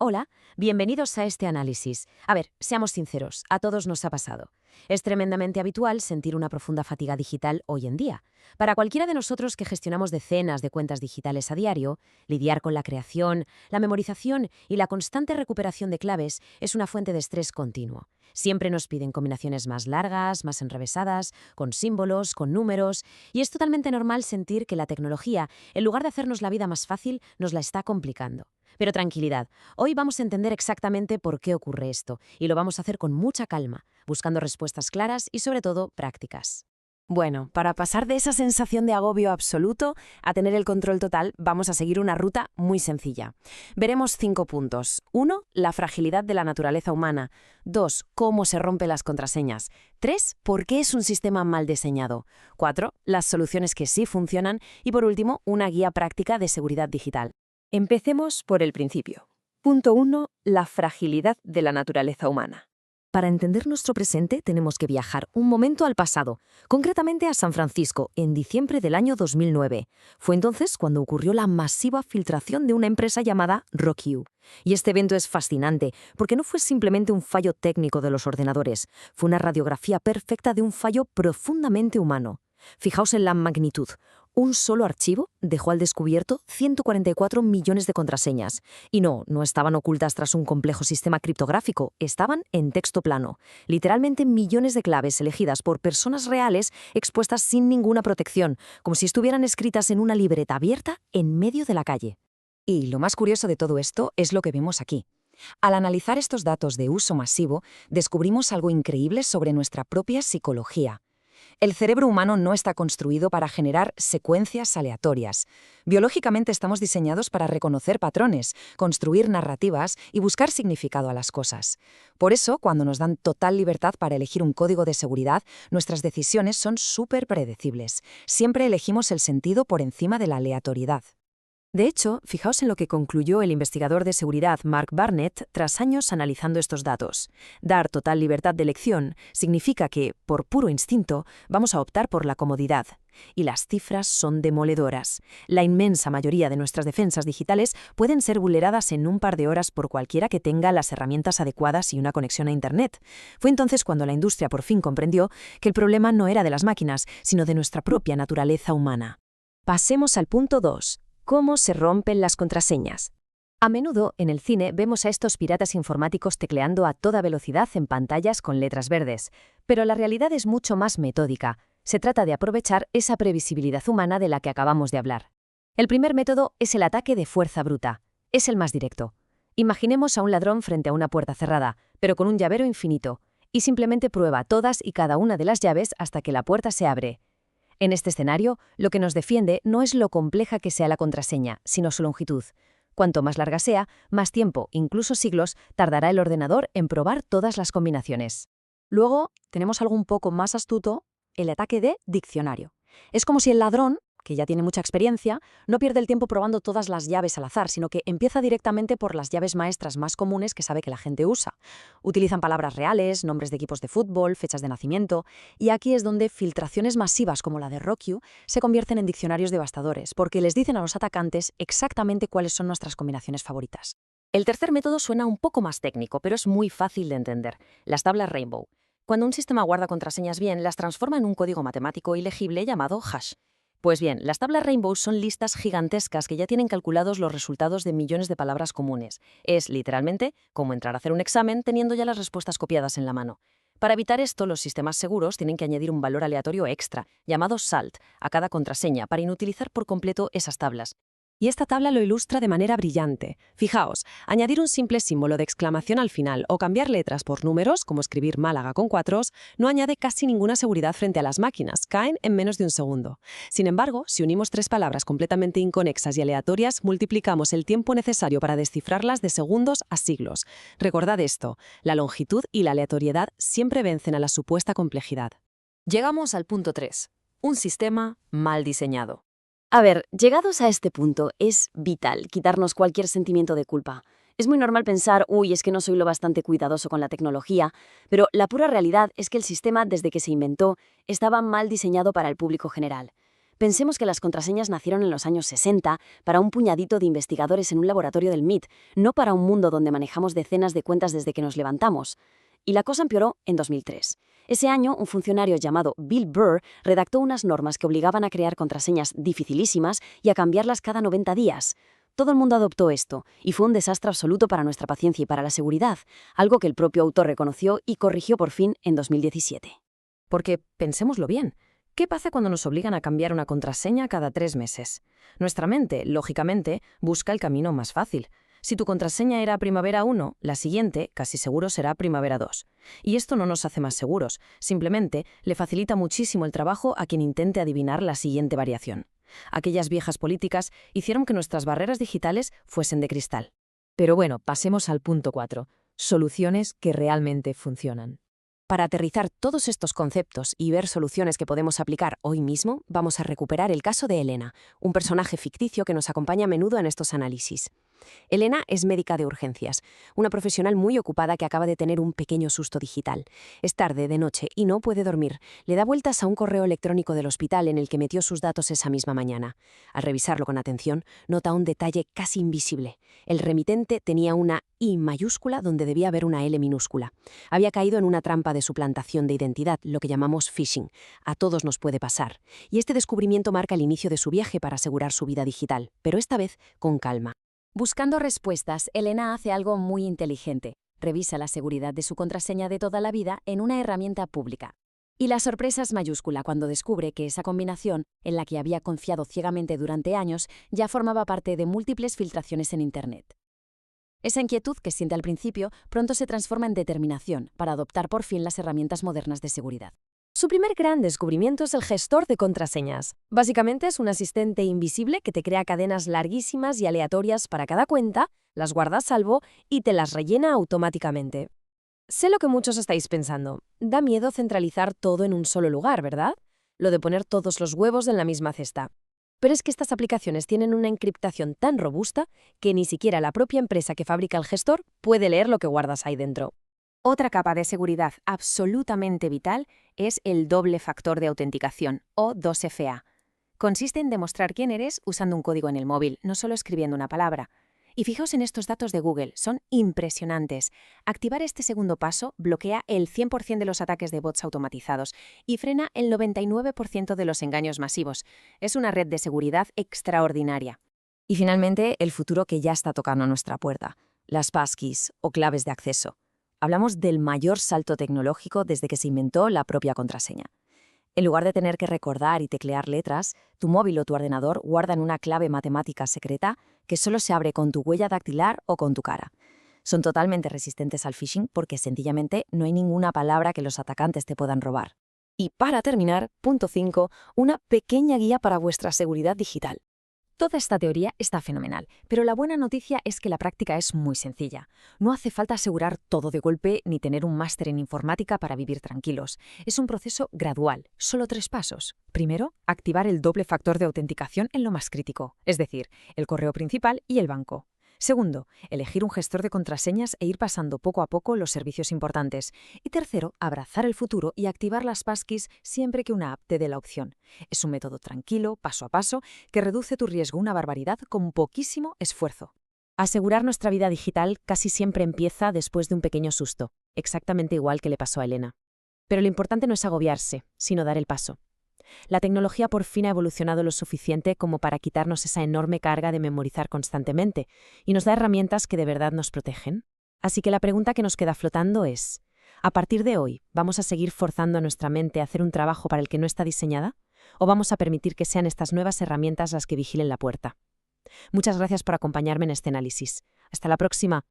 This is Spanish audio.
Hola, bienvenidos a este análisis. A ver, seamos sinceros, a todos nos ha pasado. Es tremendamente habitual sentir una profunda fatiga digital hoy en día. Para cualquiera de nosotros que gestionamos decenas de cuentas digitales a diario, lidiar con la creación, la memorización y la constante recuperación de claves es una fuente de estrés continuo. Siempre nos piden combinaciones más largas, más enrevesadas, con símbolos, con números, y es totalmente normal sentir que la tecnología, en lugar de hacernos la vida más fácil, nos la está complicando. Pero tranquilidad, hoy vamos a entender exactamente por qué ocurre esto, y lo vamos a hacer con mucha calma, buscando respuestas claras y sobre todo prácticas. Bueno, para pasar de esa sensación de agobio absoluto a tener el control total, vamos a seguir una ruta muy sencilla. Veremos 5 puntos. 1. La fragilidad de la naturaleza humana. 2. Cómo se rompen las contraseñas. 3. ¿Por qué es un sistema mal diseñado? 4. Las soluciones que sí funcionan. Y por último, una guía práctica de seguridad digital. Empecemos por el principio. Punto 1. La fragilidad de la naturaleza humana. Para entender nuestro presente tenemos que viajar un momento al pasado, concretamente a San Francisco, en diciembre del año 2009. Fue entonces cuando ocurrió la masiva filtración de una empresa llamada RockYou. Y este evento es fascinante, porque no fue simplemente un fallo técnico de los ordenadores, fue una radiografía perfecta de un fallo profundamente humano. Fijaos en la magnitud. Un solo archivo dejó al descubierto 144 millones de contraseñas. Y no estaban ocultas tras un complejo sistema criptográfico, estaban en texto plano. Literalmente millones de claves elegidas por personas reales expuestas sin ninguna protección, como si estuvieran escritas en una libreta abierta en medio de la calle. Y lo más curioso de todo esto es lo que vemos aquí. Al analizar estos datos de uso masivo, descubrimos algo increíble sobre nuestra propia psicología. El cerebro humano no está construido para generar secuencias aleatorias. Biológicamente estamos diseñados para reconocer patrones, construir narrativas y buscar significado a las cosas. Por eso, cuando nos dan total libertad para elegir un código de seguridad, nuestras decisiones son súper predecibles. Siempre elegimos el sentido por encima de la aleatoriedad. De hecho, fijaos en lo que concluyó el investigador de seguridad Mark Barnett tras años analizando estos datos. Dar total libertad de elección significa que, por puro instinto, vamos a optar por la comodidad. Y las cifras son demoledoras. La inmensa mayoría de nuestras defensas digitales pueden ser vulneradas en un par de horas por cualquiera que tenga las herramientas adecuadas y una conexión a Internet. Fue entonces cuando la industria por fin comprendió que el problema no era de las máquinas, sino de nuestra propia naturaleza humana. Pasemos al punto 2. ¿Cómo se rompen las contraseñas? A menudo, en el cine, vemos a estos piratas informáticos tecleando a toda velocidad en pantallas con letras verdes. Pero la realidad es mucho más metódica. Se trata de aprovechar esa previsibilidad humana de la que acabamos de hablar. El primer método es el ataque de fuerza bruta. Es el más directo. Imaginemos a un ladrón frente a una puerta cerrada, pero con un llavero infinito, y simplemente prueba todas y cada una de las llaves hasta que la puerta se abre. En este escenario, lo que nos defiende no es lo compleja que sea la contraseña, sino su longitud. Cuanto más larga sea, más tiempo, incluso siglos, tardará el ordenador en probar todas las combinaciones. Luego, tenemos algo un poco más astuto, el ataque de diccionario. Es como si el ladrón, que ya tiene mucha experiencia, no pierde el tiempo probando todas las llaves al azar, sino que empieza directamente por las llaves maestras más comunes que sabe que la gente usa. Utilizan palabras reales, nombres de equipos de fútbol, fechas de nacimiento, y aquí es donde filtraciones masivas como la de RockYou se convierten en diccionarios devastadores, porque les dicen a los atacantes exactamente cuáles son nuestras combinaciones favoritas. El tercer método suena un poco más técnico, pero es muy fácil de entender. Las tablas Rainbow. Cuando un sistema guarda contraseñas bien, las transforma en un código matemático ilegible llamado hash. Pues bien, las tablas Rainbow son listas gigantescas que ya tienen calculados los resultados de millones de palabras comunes. Es, literalmente, como entrar a hacer un examen teniendo ya las respuestas copiadas en la mano. Para evitar esto, los sistemas seguros tienen que añadir un valor aleatorio extra, llamado salt, a cada contraseña para inutilizar por completo esas tablas. Y esta tabla lo ilustra de manera brillante. Fijaos, añadir un simple símbolo de exclamación al final o cambiar letras por números, como escribir Málaga con cuatros, no añade casi ninguna seguridad frente a las máquinas, caen en menos de un segundo. Sin embargo, si unimos 3 palabras completamente inconexas y aleatorias, multiplicamos el tiempo necesario para descifrarlas de segundos a siglos. Recordad esto, la longitud y la aleatoriedad siempre vencen a la supuesta complejidad. Llegamos al punto 3. Un sistema mal diseñado. A ver, llegados a este punto, es vital quitarnos cualquier sentimiento de culpa. Es muy normal pensar, es que no soy lo bastante cuidadoso con la tecnología, pero la pura realidad es que el sistema, desde que se inventó, estaba mal diseñado para el público general. Pensemos que las contraseñas nacieron en los años 60 para un puñadito de investigadores en un laboratorio del MIT, no para un mundo donde manejamos decenas de cuentas desde que nos levantamos. Y la cosa empeoró en 2003. Ese año, un funcionario llamado Bill Burr redactó unas normas que obligaban a crear contraseñas dificilísimas y a cambiarlas cada 90 días. Todo el mundo adoptó esto, y fue un desastre absoluto para nuestra paciencia y para la seguridad, algo que el propio autor reconoció y corrigió por fin en 2017. Porque, pensémoslo bien, ¿qué pasa cuando nos obligan a cambiar una contraseña cada 3 meses? Nuestra mente, lógicamente, busca el camino más fácil. Si tu contraseña era primavera 1, la siguiente casi seguro será primavera 2. Y esto no nos hace más seguros, simplemente le facilita muchísimo el trabajo a quien intente adivinar la siguiente variación. Aquellas viejas políticas hicieron que nuestras barreras digitales fuesen de cristal. Pero bueno, pasemos al punto 4. Soluciones que realmente funcionan. Para aterrizar todos estos conceptos y ver soluciones que podemos aplicar hoy mismo, vamos a recuperar el caso de Elena, un personaje ficticio que nos acompaña a menudo en estos análisis. Elena es médica de urgencias, una profesional muy ocupada que acaba de tener un pequeño susto digital. Es tarde, de noche, y no puede dormir. Le da vueltas a un correo electrónico del hospital en el que metió sus datos esa misma mañana. Al revisarlo con atención, nota un detalle casi invisible. El remitente tenía una I mayúscula donde debía haber una L minúscula. Había caído en una trampa de suplantación de identidad, lo que llamamos phishing. A todos nos puede pasar. Y este descubrimiento marca el inicio de su viaje para asegurar su vida digital, pero esta vez con calma. Buscando respuestas, Elena hace algo muy inteligente. Revisa la seguridad de su contraseña de toda la vida en una herramienta pública. Y la sorpresa es mayúscula cuando descubre que esa combinación, en la que había confiado ciegamente durante años, ya formaba parte de múltiples filtraciones en Internet. Esa inquietud que siente al principio pronto se transforma en determinación para adoptar por fin las herramientas modernas de seguridad. Su primer gran descubrimiento es el gestor de contraseñas. Básicamente es un asistente invisible que te crea cadenas larguísimas y aleatorias para cada cuenta, las guarda a salvo y te las rellena automáticamente. Sé lo que muchos estáis pensando. Da miedo centralizar todo en un solo lugar, ¿verdad? Lo de poner todos los huevos en la misma cesta. Pero es que estas aplicaciones tienen una encriptación tan robusta que ni siquiera la propia empresa que fabrica el gestor puede leer lo que guardas ahí dentro. Otra capa de seguridad absolutamente vital es el doble factor de autenticación, o 2FA. Consiste en demostrar quién eres usando un código en el móvil, no solo escribiendo una palabra. Y fijaos en estos datos de Google, son impresionantes. Activar este segundo paso bloquea el 100% de los ataques de bots automatizados y frena el 99% de los engaños masivos. Es una red de seguridad extraordinaria. Y finalmente, el futuro que ya está tocando a nuestra puerta, las passkeys o claves de acceso. Hablamos del mayor salto tecnológico desde que se inventó la propia contraseña. En lugar de tener que recordar y teclear letras, tu móvil o tu ordenador guardan una clave matemática secreta que solo se abre con tu huella dactilar o con tu cara. Son totalmente resistentes al phishing porque sencillamente no hay ninguna palabra que los atacantes te puedan robar. Y para terminar, punto 5, una pequeña guía para vuestra seguridad digital. Toda esta teoría está fenomenal, pero la buena noticia es que la práctica es muy sencilla. No hace falta asegurar todo de golpe ni tener un máster en informática para vivir tranquilos. Es un proceso gradual, solo 3 pasos. Primero, activar el doble factor de autenticación en lo más crítico, es decir, el correo principal y el banco. Segundo, elegir un gestor de contraseñas e ir pasando poco a poco los servicios importantes. Y tercero, abrazar el futuro y activar las passkeys siempre que una app te dé la opción. Es un método tranquilo, paso a paso, que reduce tu riesgo una barbaridad con poquísimo esfuerzo. Asegurar nuestra vida digital casi siempre empieza después de un pequeño susto, exactamente igual que le pasó a Elena. Pero lo importante no es agobiarse, sino dar el paso. La tecnología por fin ha evolucionado lo suficiente como para quitarnos esa enorme carga de memorizar constantemente y nos da herramientas que de verdad nos protegen. Así que la pregunta que nos queda flotando es, ¿a partir de hoy vamos a seguir forzando a nuestra mente a hacer un trabajo para el que no está diseñada? ¿O vamos a permitir que sean estas nuevas herramientas las que vigilen la puerta? Muchas gracias por acompañarme en este análisis. Hasta la próxima.